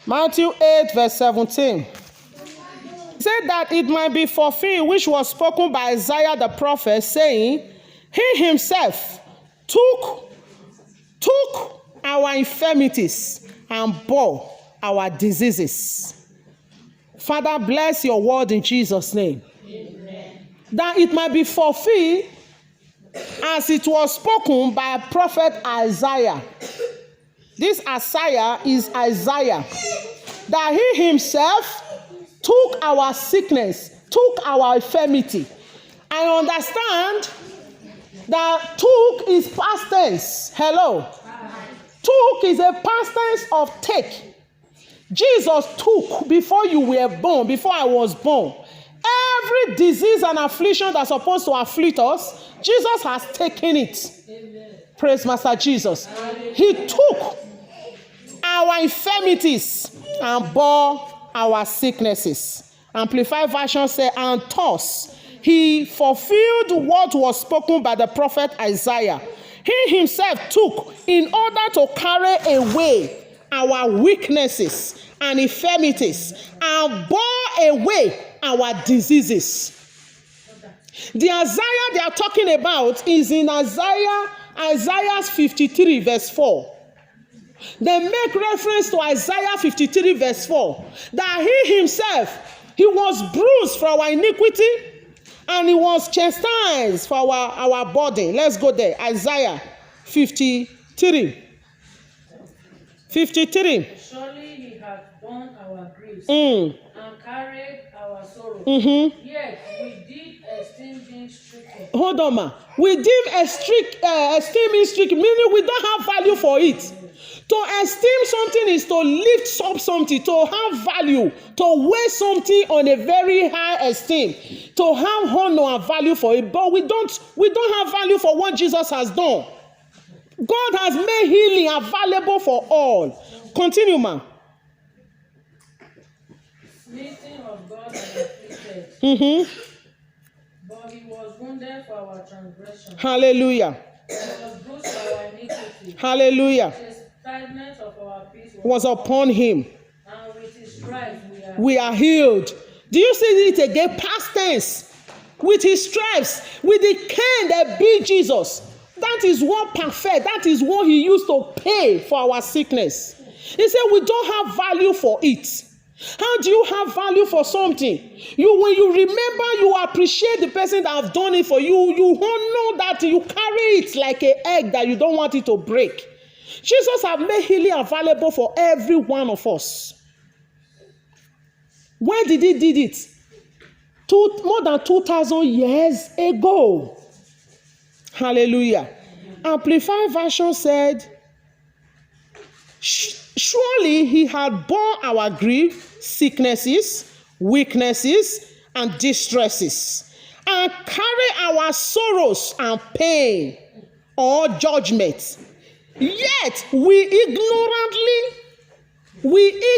Matthew 8, verse 17. Said that it might be fulfilled, which was spoken by Isaiah the prophet, saying, He himself took our infirmities and bore our diseases. Father, bless your word in Jesus' name. Amen. That it might be fulfilled as it was spoken by prophet Isaiah. This Isaiah is Isaiah. That he himself took our sickness, took our infirmity. I understand that took is past tense. Hello. Took is a past tense of take. Jesus took before you were born, before I was born. Every disease and affliction that's supposed to afflict us, Jesus has taken it. Amen. Praise Master Jesus. Amen. He took our infirmities and bore our sicknesses. Amplified version says, and thus he fulfilled what was spoken by the prophet Isaiah. He himself took in order to carry away our weaknesses and infirmities and bore away our diseases. The Isaiah they are talking about is in Isaiah 53 verse 4. They make reference to Isaiah 53 verse 4. That he himself, he was bruised for our iniquity and he was chastised for our body. Let's go there. Isaiah 53. 53. Surely he hath borne our griefs And carried our sorrows. Yet we did esteem him stricken. Hold on, ma. We deem esteem him stricken, meaning we don't have value for it. To esteem something is to lift up something, to have value, to weigh something on a very high esteem, to have honor and value for it. But we don't have value for what Jesus has done. God has made healing available for all. Continue, ma. Smitten of God and afflicted. But he was wounded for our transgression. Hallelujah. He was bruised for our iniquity. Hallelujah. The chastisement of our peace Was upon him. And with his stripes we are healed. Do you see it again? Past tense. With his stripes, with the cane that beat Jesus. That is what perfect. That is what he used to pay for our sickness. He said we don't have value for it. How do you have value for something? When you remember, you appreciate the person that have done it for you. You honor that you carry it like an egg that you don't want it to break. Jesus has made healing available for every one of us. When did he did it? More than 2,000 years ago. Hallelujah. Amplified version said, surely he had borne our grief, sicknesses, weaknesses, and distresses, and carry our sorrows and pain or judgment. Yet we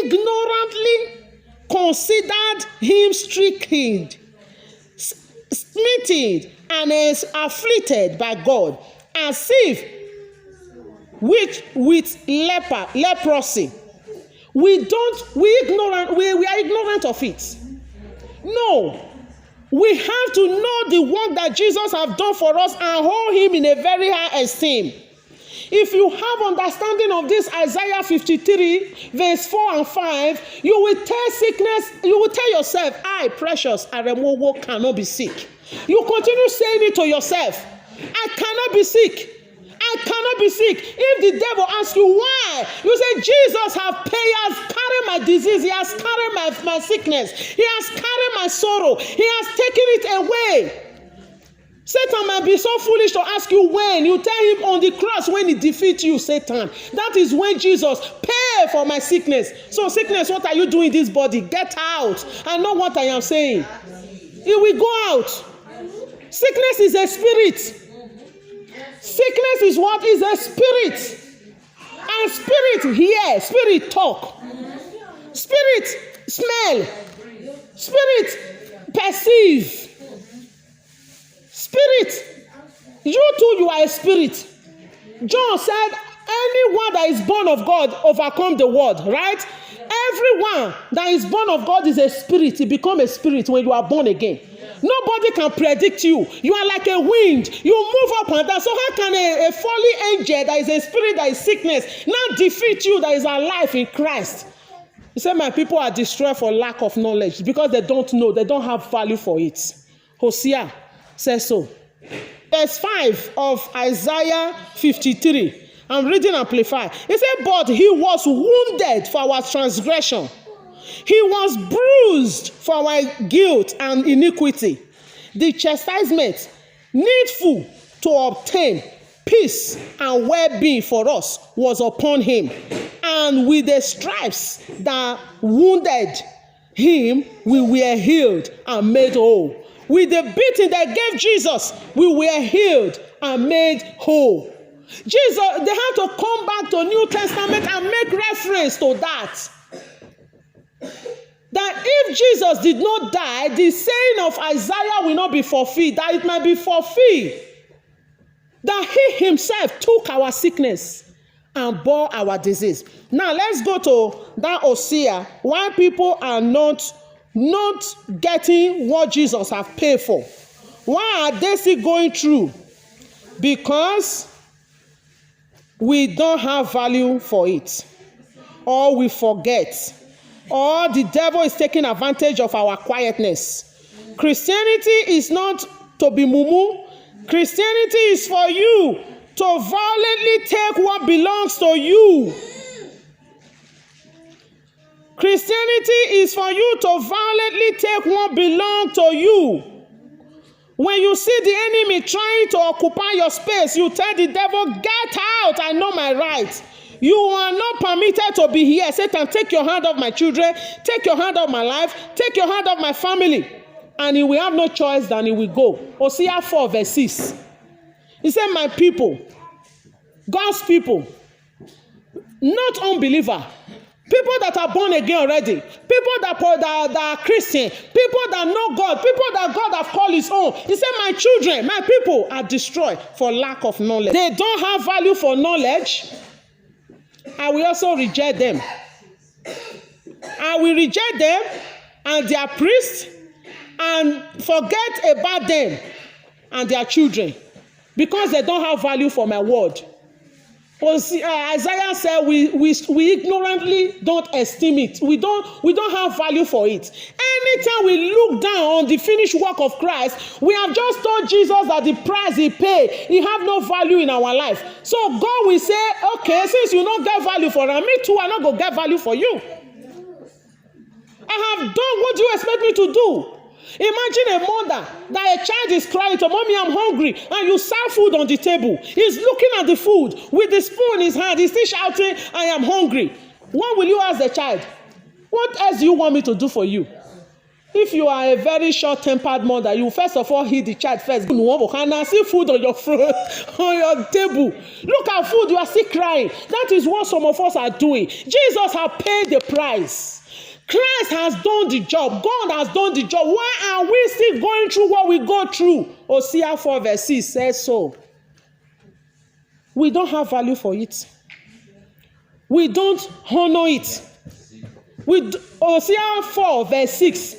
ignorantly considered him stricken, smitten, and is afflicted by God, as if with leprosy. We are ignorant of it. No, we have to know the work that Jesus has done for us and hold him in a very high esteem. If you have understanding of this Isaiah 53 verse 4 and 5, you will tell yourself, I, precious Aremowo, cannot be sick. You continue saying it to yourself, I cannot be sick. I cannot be sick. If the devil asks you why, you say, Jesus has carried my disease. He has carried my sickness. He has carried my sorrow. He has taken it away. Satan might be so foolish to ask you when. You tell him on the cross when he defeats you, Satan. That is when Jesus paid for my sickness. So sickness, what are you doing in this body? Get out. I know what I am saying. It will go out. Sickness is a spirit. Sickness is what is a spirit. And spirit hear, spirit talk. Spirit smell. Spirit perceive. Spirit, you too, you are a spirit. John said, anyone that is born of God overcome the world, right? Everyone that is born of God is a spirit. It becomes a spirit when you are born again. Nobody can predict you. You are like a wind. You move up and down. So how can a fallen angel that is a spirit that is sickness now defeat you that is alive in Christ? He said, my people are destroyed for lack of knowledge because they don't know. They don't have value for it. Hosea says so. Verse 5 of Isaiah 53. I'm reading Amplified. He said, but he was wounded for our transgression. He was bruised for our guilt and iniquity. The chastisement needful to obtain peace and well-being for us was upon him. And with the stripes that wounded him, we were healed and made whole. With the beating that gave Jesus, we were healed and made whole. Jesus, they had to come back to New Testament and make reference to that. That if Jesus did not die, the saying of Isaiah will not be fulfilled, that it might be fulfilled. That he himself took our sickness and bore our disease. Now let's go to that Hosea. Why people are not getting what Jesus have paid for. Why are they still going through? Because we don't have value for it, or we forget, or the devil is taking advantage of our quietness. Christianity is not to be mumu. Christianity is for you to violently take what belongs to you. Christianity is for you to violently take what belongs to you. When you see the enemy trying to occupy your space, you tell the devil, get out, I know my rights. You are not permitted to be here. Satan, take your hand off my children, take your hand off my life, take your hand off my family. And he will have no choice than he will go. Hosea 4 verse 6. He said, my people, God's people, not unbeliever, people that are born again already, people that are Christian, people that know God, people that God have called his own. He said, my children, my people are destroyed for lack of knowledge. They don't have value for knowledge. I will also reject them. I will reject them and their priests and forget about them and their children because they don't have value for my word. Isaiah said we ignorantly don't esteem it. We don't have value for it. Anytime we look down on the finished work of Christ, we have just told Jesus that the price he paid, he have no value in our life. So God will say, okay, since you don't get value for him, me too, I'm not going to get value for you. I have done what you expect me to do. Imagine a mother that a child is crying to, mommy, I'm hungry, and you serve food on the table. He's looking at the food with the spoon in his hand. He's still shouting, I am hungry. What will you ask the child? What else do you want me to do for you? If you are a very short-tempered mother, you first of all hit the child first. Can I see food on your front, on your table? Look at food, you are still crying. That is what some of us are doing. Jesus has paid the price. Christ has done the job. God has done the job. Why are we still going through what we go through? Hosea 4 verse 6 says so. We don't have value for it. We don't honor it. Hosea 4 verse 6.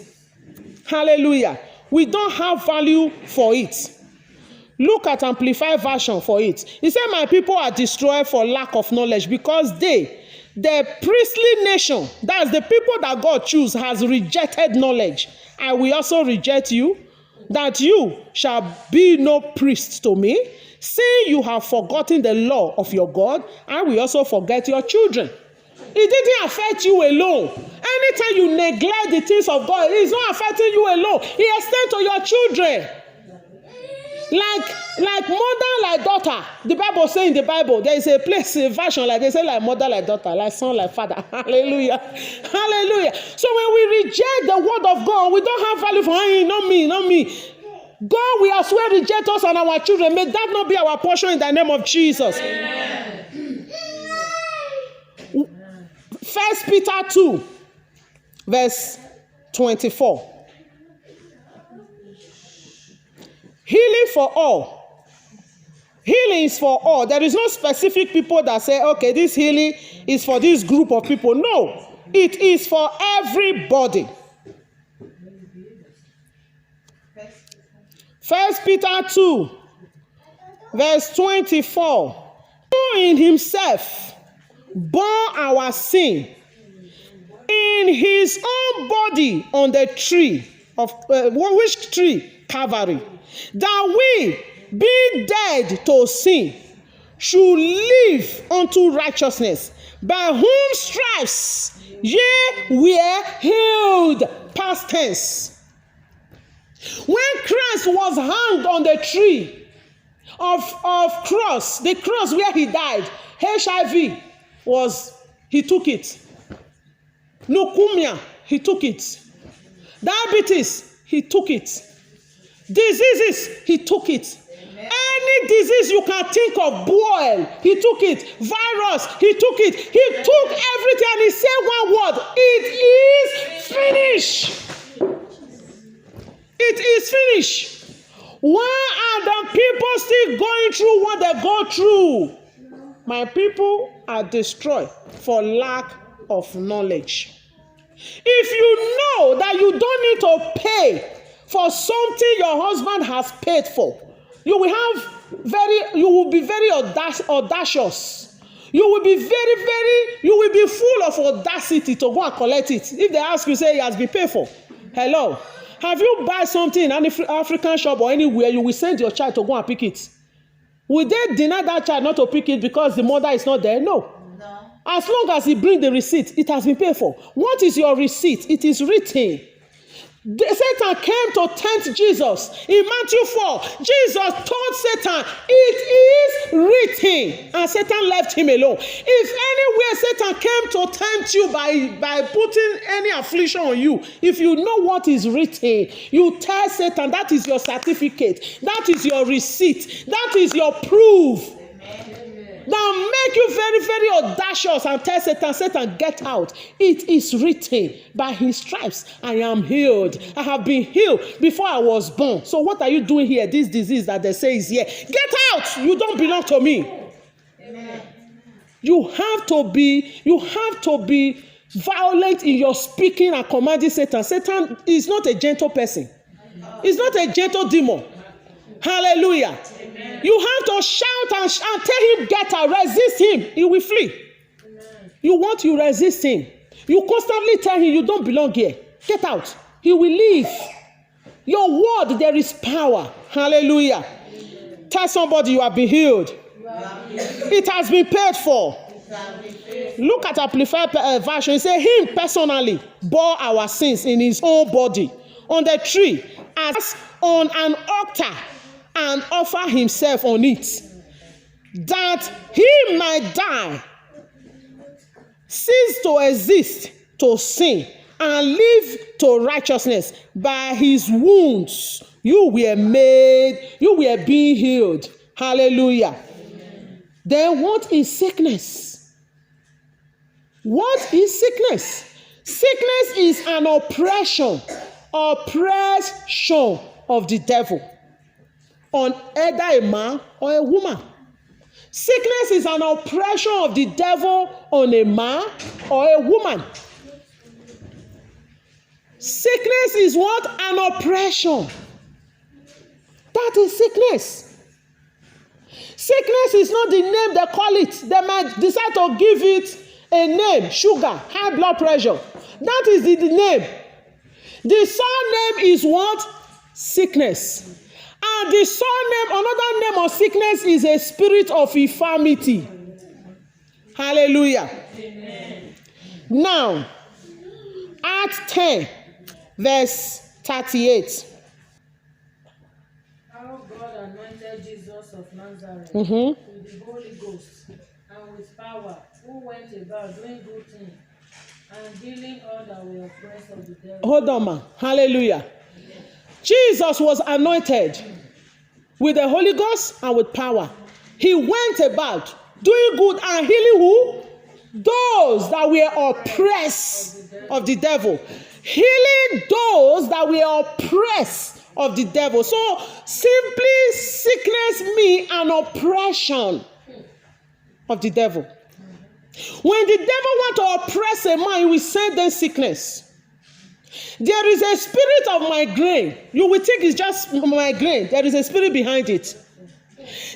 Hallelujah. We don't have value for it. Look at Amplified version for it. He said, my people are destroyed for lack of knowledge because the priestly nation, that's the people that God choose, has rejected knowledge. I will also reject you, that you shall be no priest to me. See, you have forgotten the law of your God, I will also forget your children. It didn't affect you alone. Anytime you neglect the things of God, it is not affecting you alone. It extends to your children. Like mother, like daughter. The Bible says in the Bible, there is a place, a version like they say, like mother, like daughter, like son, like father. Hallelujah. Hallelujah. So when we reject the word of God, we don't have value for him. Not me. God will as well reject us and our children. May that not be our portion in the name of Jesus. Amen. 1 Peter 2, verse 24. Healing for all. Healing is for all. There is no specific people that say, okay, this healing is for this group of people. No, it is for everybody. 1 Peter 2, verse 24. Who in himself bore our sin in his own body on the tree of which tree? Calvary, that we, being dead to sin, should live unto righteousness, by whom stripes ye were healed. Past tense. When Christ was hanged on the tree of cross, the cross where he died, HIV he took it. Leukemia, he took it. Diabetes, he took it. Diseases, he took it. Any disease you can think of, boil, he took it. Virus, he took it. He took everything and he said one word: it is finished. It is finished. Why are the people still going through what they go through? My people are destroyed for lack of knowledge. If you know that you don't need to pay for something your husband has paid for, you will be very audacious. You will be full of audacity to go and collect it. If they ask you, say it has been paid for. Hello. Have you buy something in any African shop or anywhere, you will send your child to go and pick it? Will they deny that child not to pick it because the mother is not there? No. As long as he brings the receipt, it has been paid for. What is your receipt? It is written. Satan came to tempt Jesus. In Matthew 4, Jesus told Satan, it is written. And Satan left him alone. If anywhere Satan came to tempt you by putting any affliction on you, if you know what is written, you tell Satan that is your certificate. That is your receipt. That is your proof. Now make you very, very audacious and tell Satan, Satan, get out. It is written, by his stripes I am healed. I have been healed before I was born. So what are you doing here? This disease that they say is here. Get out. You don't belong to me. Amen. You have to be violent in your speaking and commanding Satan. Satan is not a gentle person. He's not a gentle demon. Hallelujah. Amen. You have to shout and tell him, get out, resist him. He will flee. Amen. You resist him. You constantly tell him you don't belong here. Get out. He will leave. Your word, there is power. Hallelujah. Amen. Tell somebody you have been healed. It has been paid for. Look at Amplified version. It says, him personally bore our sins in his own body on the tree as on an altar, and offer himself on it, that he might die, cease to exist to sin, and live to righteousness. By his wounds you were being healed. Hallelujah. Amen. Then what is sickness? What is sickness? Sickness is an oppression of the devil on either a man or a woman. Sickness is an oppression of the devil on a man or a woman. Sickness is what? An oppression. That is sickness. Sickness is not the name they call it. They might decide to give it a name: sugar, high blood pressure. That is the name. The surname is what? Sickness. And the surname, another name of sickness, is a spirit of infirmity. Hallelujah. Amen. Now, Acts 10, verse 38. How God anointed Jesus of Nazareth with the Holy Ghost and with power, who went about doing good things and healing all that were oppressed of the devil. Hold on, man. Hallelujah. Amen. Jesus was anointed with the Holy Ghost and with power. He went about doing good and healing who? Those that were oppressed of the devil. Healing those that were oppressed of the devil. So simply sickness means an oppression of the devil. When the devil wants to oppress a man, he will send them sickness. There is a spirit of migraine. You will think it's just migraine. There is a spirit behind it.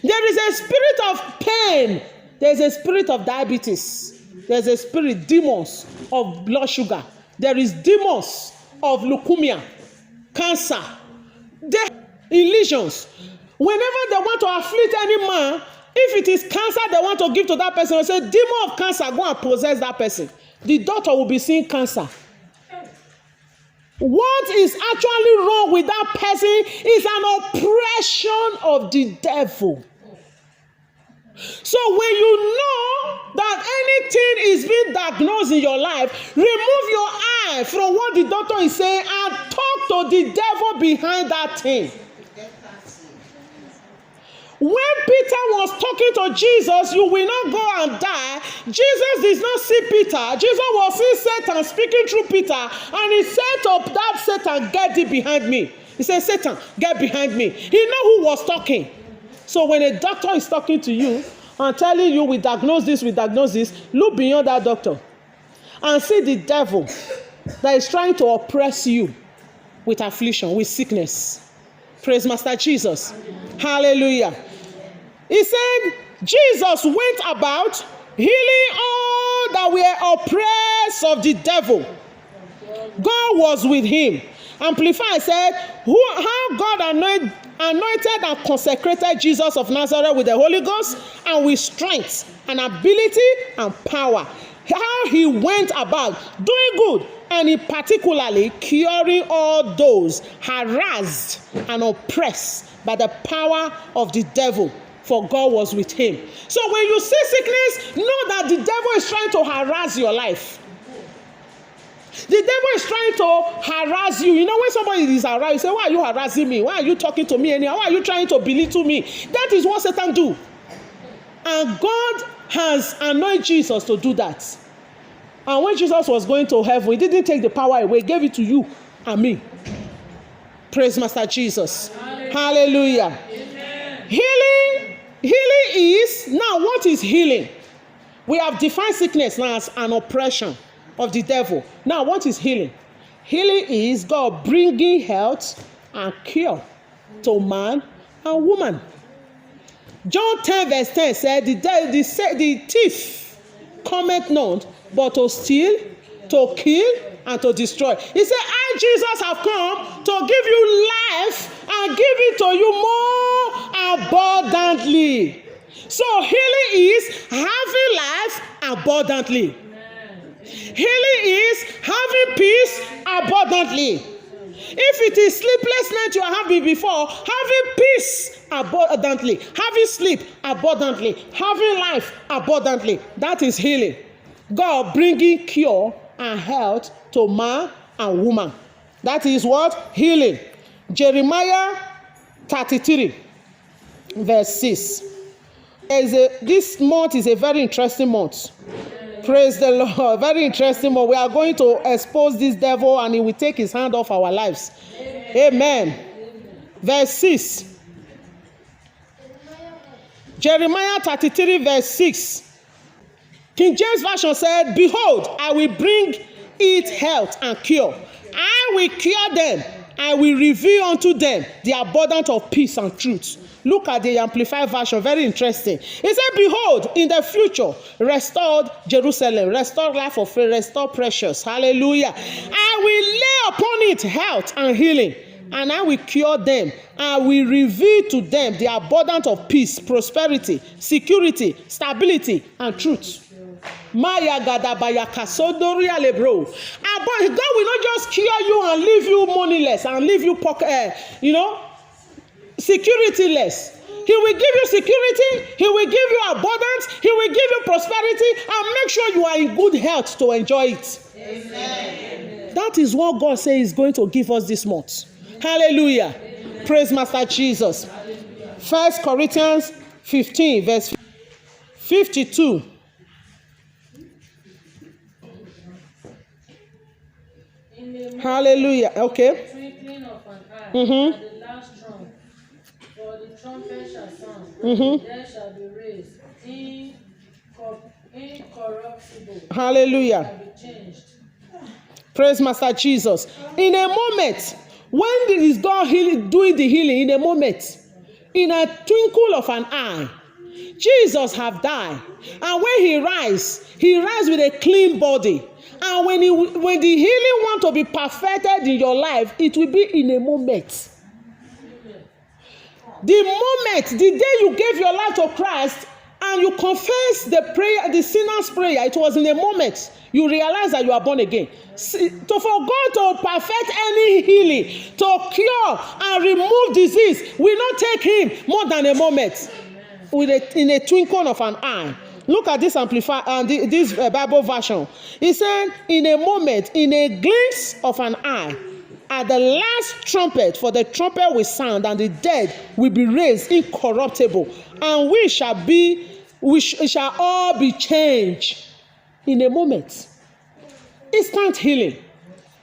There is a spirit of pain. There is a spirit of diabetes. There is a spirit, demons of blood sugar. There is demons of leukemia, cancer, illusions. Whenever they want to afflict any man, if it is cancer they want to give to that person, they say, demon of cancer, go and possess that person. The doctor will be seeing cancer. What is actually wrong with that person is an oppression of the devil. So when you know that anything is being diagnosed in your life, remove your eye from what the doctor is saying and talk to the devil behind that thing. When Peter was talking to Jesus, you will not go and die. Jesus did not see Peter. Jesus was seeing Satan speaking through Peter. And he said to that Satan, get thee behind me. He said, Satan, get behind me. He knew who was talking. So when a doctor is talking to you and telling you, we diagnose this, look beyond that doctor and see the devil that is trying to oppress you with affliction, with sickness. Praise Master Jesus. Hallelujah. He said, Jesus went about healing all that were oppressed of the devil. God was with him. Amplified said, how God anointed and consecrated Jesus of Nazareth with the Holy Ghost and with strength and ability and power. How he went about doing good and in particularly curing all those harassed and oppressed by the power of the devil, for God was with him. So when you see sickness, know that the devil is trying to harass your life. The devil is trying to harass you. You know, when somebody is around, you say, why are you harassing me? Why are you talking to me anyhow? Why are you trying to belittle me? That is what Satan do. And God has anointed Jesus to do that. And when Jesus was going to heaven, he didn't take the power away. He gave it to you and me. Praise Master Jesus. Hallelujah. Hallelujah. Healing is, now what is healing? We have defined sickness now as an oppression of the devil. Now what is healing? Healing is God bringing health and cure to man and woman. John 10 verse 10 said, the thief cometh not but to steal, to kill, and to destroy. He said, I, Jesus, have come to give you life and give it to you more abundantly. So healing is having life abundantly. Healing is having peace abundantly. If it is sleepless night you are having before, having peace abundantly, having sleep abundantly, having life abundantly, that is healing. God bringing cure and health to man and woman. That is what? Healing. Jeremiah 33 verse 6. This month is a very interesting month. Praise the Lord. Very interesting month. We are going to expose this devil and he will take his hand off our lives. Amen. Verse 6. Jeremiah 33 verse 6. King James Version said, behold, I will bring it health and cure. I will cure them. I will reveal unto them the abundance of peace and truth. Look at the Amplified Version. Very interesting. He said, behold, in the future, restored Jerusalem, restored life of faith, restored precious. Hallelujah. I will lay upon it health and healing, and I will cure them. I will reveal to them the abundance of peace, prosperity, security, stability, and truth. Maya gadabaya kasodoria lebro. God will not just cure you and leave you moneyless and leave you securityless. He will give you security, he will give you abundance, he will give you prosperity, and make sure you are in good health to enjoy it. Amen. That is what God says He's going to give us this month. Hallelujah. Amen. Praise Master Jesus. 1 Corinthians 15 verse 52. Hallelujah. Okay. Mm-hmm. trumpet shall sound, Mm-hmm. then shall be raised, incorruptible, Hallelujah. shall be changed. Praise Master Jesus. In a moment, when is God doing the healing? In a moment, in a twinkle of an eye, Jesus have died, and when he rise with a clean body. And when the healing want to be perfected in your life, it will be in a moment. The moment, the day you gave your life to Christ and you confess the prayer, the sinner's prayer, it was in a moment you realize that you are born again. For God to perfect any healing, to cure and remove disease, will not take him more than a moment. In a twinkle of an eye. Look at this this Bible version. He said, in a moment, in a glimpse of an eye, at the last trumpet, for the trumpet will sound, and the dead will be raised incorruptible, and we shall all be changed. In a moment. Instant healing.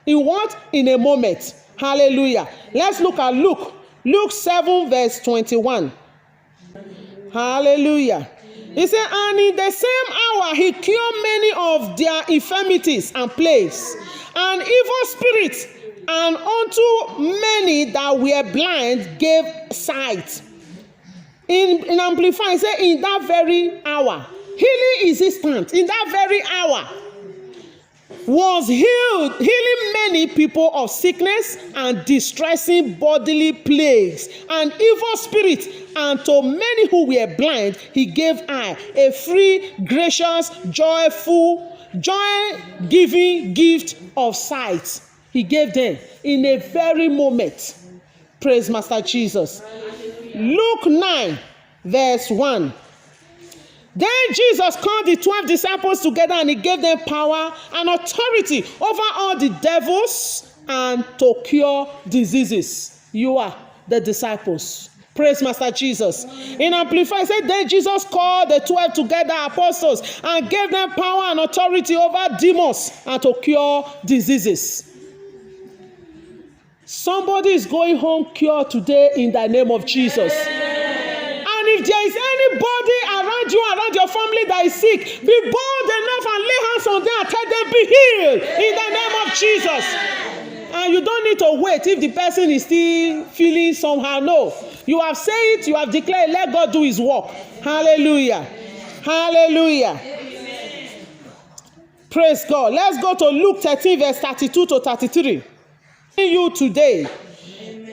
In what? In a moment. Hallelujah. Let's look at Luke. Luke 7 verse 21. Hallelujah. He said, and in the same hour he cured many of their infirmities and plagues and evil spirits, and unto many that were blind gave sight. In Amplify, he said, in that very hour, healing is instant. In that very hour was healing many people of sickness and distressing bodily plagues and evil spirits, and to many who were blind he gave eye, a free, gracious, joy-giving gift of sight. He gave them in a very moment. Praise Master Jesus. Luke 9 verse 1. Then Jesus called the 12 disciples together, and he gave them power and authority over all the devils and to cure diseases. You are the disciples. Praise Master Jesus. In Amplify, it said, then Jesus called the 12 together apostles and gave them power and authority over demons and to cure diseases. Somebody is going home cured today in the name of Jesus. If there is anybody around you, around your family that is sick, be bold enough and lay hands on them and tell them, be healed in the name of Jesus. And you don't need to wait if the person is still feeling somehow. No. You have said it, you have declared, let God do his work. Hallelujah. Hallelujah. Amen. Praise God. Let's go to Luke 13 verse 32 to 33. You today.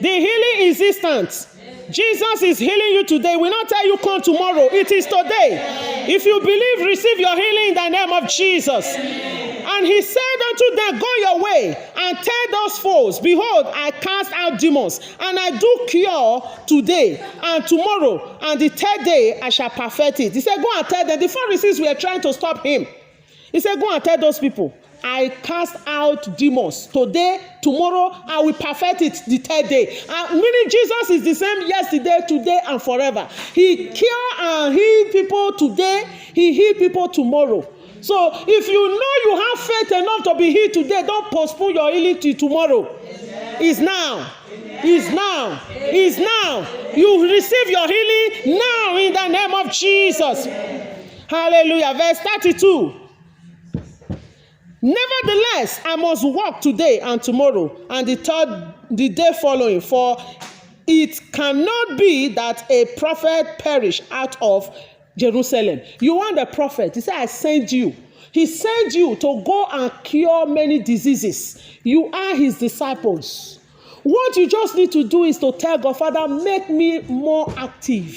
The healing is instant. Jesus is healing you today. We not tell you come tomorrow. It is today. If you believe, receive your healing in the name of Jesus. And he said unto them, go your way and tell those foes, behold, I cast out demons, and I do cure today and tomorrow, and the third day I shall perfect it. He said, go and tell them. The Pharisees were trying to stop him. He said, go and tell those people, I cast out demons. Today, tomorrow, I will perfect it the third day. Meaning Jesus is the same yesterday, today, and forever. He cure and heal people today. He heal people tomorrow. So if you know you have faith enough to be healed today, don't postpone your healing till tomorrow. It's now. It's now. It's now. You receive your healing now in the name of Jesus. Hallelujah. Verse 32. Nevertheless, I must walk today and tomorrow and the day following, for it cannot be that a prophet perish out of Jerusalem. You want the prophet. He said, I send you. He sent you to go and cure many diseases. You are his disciples. What you just need to do is to tell God, Father, make me more active.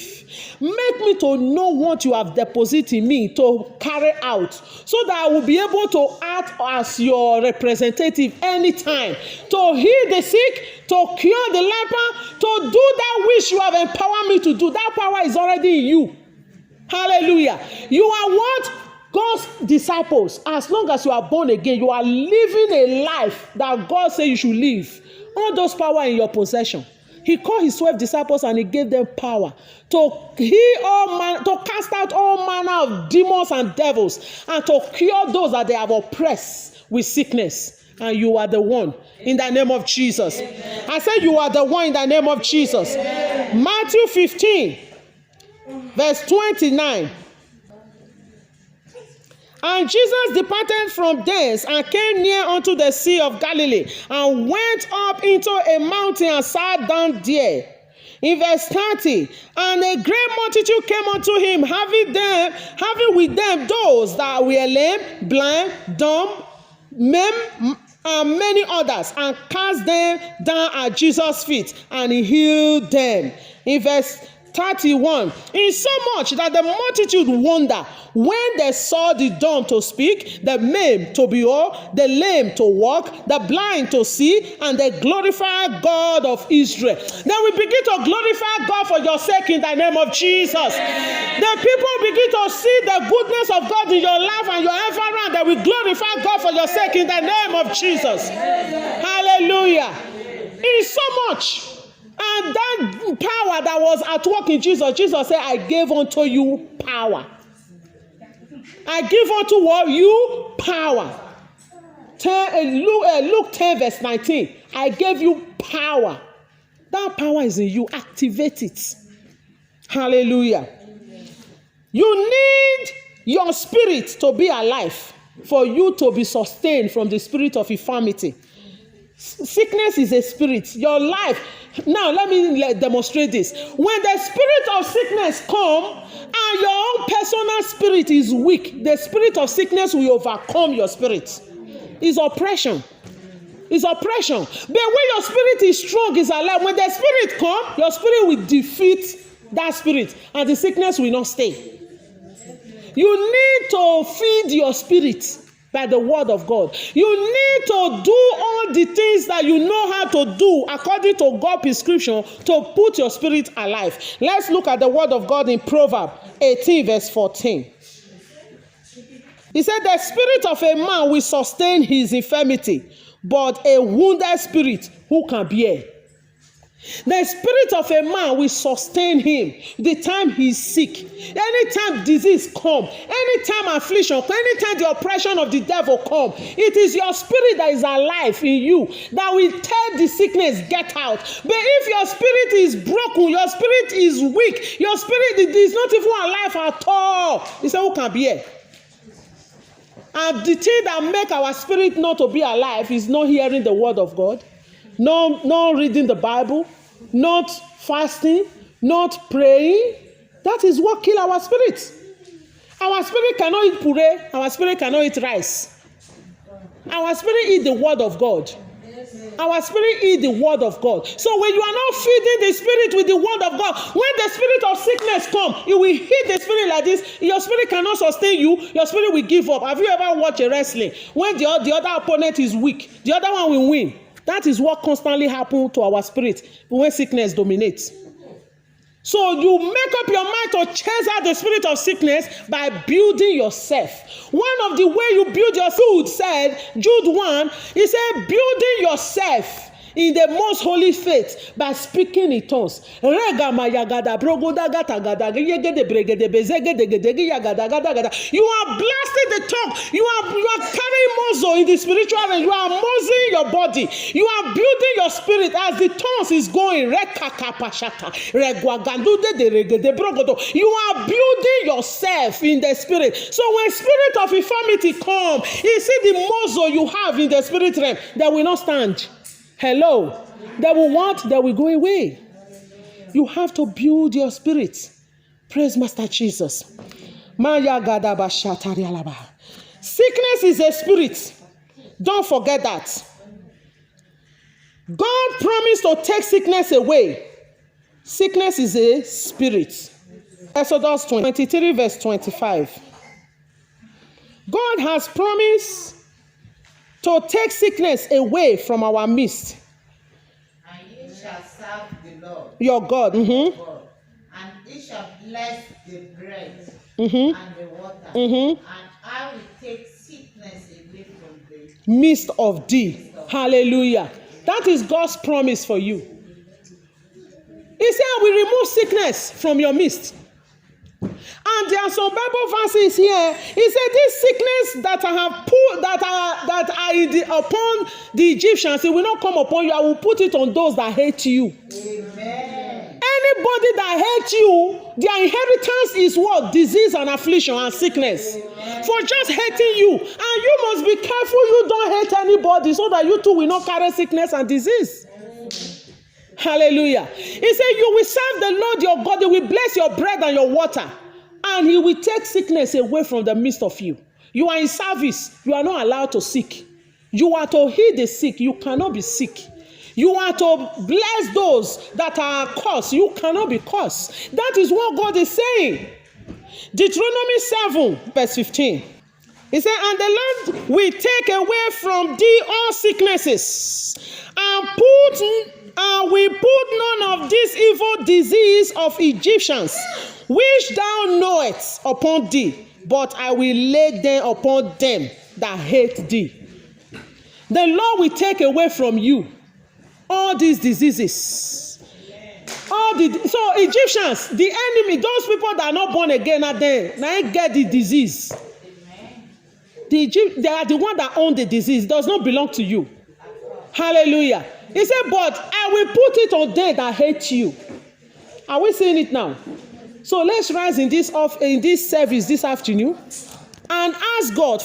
Make me to know what you have deposited in me to carry out, so that I will be able to act as your representative anytime, to heal the sick, to cure the leper, to do that which you have empowered me to do. That power is already in you. Hallelujah. You are what? God's disciples. As long as you are born again, you are living a life that God said you should live. All those power in your possession. He called his 12 disciples and he gave them power to heal to cast out all manner of demons and devils, and to cure those that they have oppressed with sickness. And you are the one in the name of Jesus. Amen. I said you are the one in the name of Jesus. Amen. Matthew 15, verse 29. And Jesus departed from thence and came near unto the Sea of Galilee and went up into a mountain and sat down there. In verse 30, and a great multitude came unto him, having with them those that were lame, blind, dumb, maimed, and many others, and cast them down at Jesus' feet, and he healed them. In verse 31, insomuch that the multitude wondered when they saw the dumb to speak, the maimed to behold, the lame to walk, the blind to see, and they glorified God of Israel. Then we begin to glorify God for your sake in the name of Jesus. The people begin to see the goodness of God in your life and your environment. That we glorify God for your sake in the name of Jesus. Hallelujah. It's so much. And that power that was at work in Jesus, Jesus said, I gave unto you power. I give unto what? You power. Luke 10 verse 19. I gave you power. That power is in you. Activate it. Hallelujah. You need your spirit to be alive for you to be sustained from the spirit of infirmity. Sickness is a spirit. Your life. Now let me demonstrate this. When the spirit of sickness come and your own personal spirit is weak, the spirit of sickness will overcome your spirit. It's oppression. It's oppression. But when your spirit is strong, is alive. When the spirit come, your spirit will defeat that spirit, and the sickness will not stay. You need to feed your spirit by the word of God. You need to do all the things that you know how to do according to God's prescription to put your spirit alive. Let's look at the word of God in Proverbs 18 verse 14. He said, the spirit of a man will sustain his infirmity, but a wounded spirit who can bear? The spirit of a man will sustain him the time he's sick. Anytime disease come, anytime affliction, anytime the oppression of the devil come, it is your spirit that is alive in you that will tell the sickness, get out. But if your spirit is broken, your spirit is weak, your spirit is not even alive at all, he said, who can bear? And the thing that make our spirit not to be alive is not hearing the word of God, not reading the Bible, not fasting, not praying. That is what kill our spirit. Our spirit cannot eat puree. Our spirit cannot eat rice. Our spirit eat the word of God. Our spirit eat the word of God. So when you are not feeding the spirit with the word of God, when the spirit of sickness come, you will hit the spirit like this. Your spirit cannot sustain you. Your spirit will give up. Have you ever watched a wrestling? When the other opponent is weak, the other one will win. That is what constantly happens to our spirit when sickness dominates. So you make up your mind to chase out the spirit of sickness by building yourself. One of the way you build your food said, Jude 1, he said, building yourself in the most holy faith by speaking in tongues. You are blasting the tongue. You are carrying muzzle in the spiritual realm. You are muzzling your body. You are building your spirit as the tongues is going. You are building yourself in the spirit. So when spirit of infirmity come, you see the muzzle you have in the spirit realm, that will not stand. Hello. They will want, they will go away. You have to build your spirit. Praise Master Jesus. Sickness is a spirit. Don't forget that. God promised to take sickness away. Sickness is a spirit. Exodus 23 verse 25. God has promised to take sickness away from our midst. And ye shall serve the Lord your God. God, and he shall bless the bread and the water, and I will take sickness away from the midst of thee. Hallelujah. That is God's promise for you. He said, I will remove sickness from your midst. And And there are some Bible verses here. He said, this sickness that I have put, that are in the, upon the Egyptians, it will not come upon you. I will put it on those that hate you. Amen. Anybody that hates you, their inheritance is what? Disease and affliction and sickness. Amen. For just hating you. And you must be careful you don't hate anybody so that you too will not carry sickness and disease. Hallelujah. He said, you will serve the Lord your God. He will bless your bread and your water. And he will take sickness away from the midst of you. You are in service. You are not allowed to sick. You are to heal the sick. You cannot be sick. You are to bless those that are cursed. You cannot be cursed. That is what God is saying. Deuteronomy 7 verse 15. He said, and the Lord will take away from thee all sicknesses and will put none of this evil disease of Egyptians, which thou knowest upon thee, but I will lay them upon them that hate thee. The Lord will take away from you all these diseases. So Egyptians, the enemy, those people that are not born again, are there. Now get the disease. They are the one that own the disease. It does not belong to you. Hallelujah. He said, but I will put it on them that hate you. Are we seeing it now? So let's rise in this service this afternoon and ask God.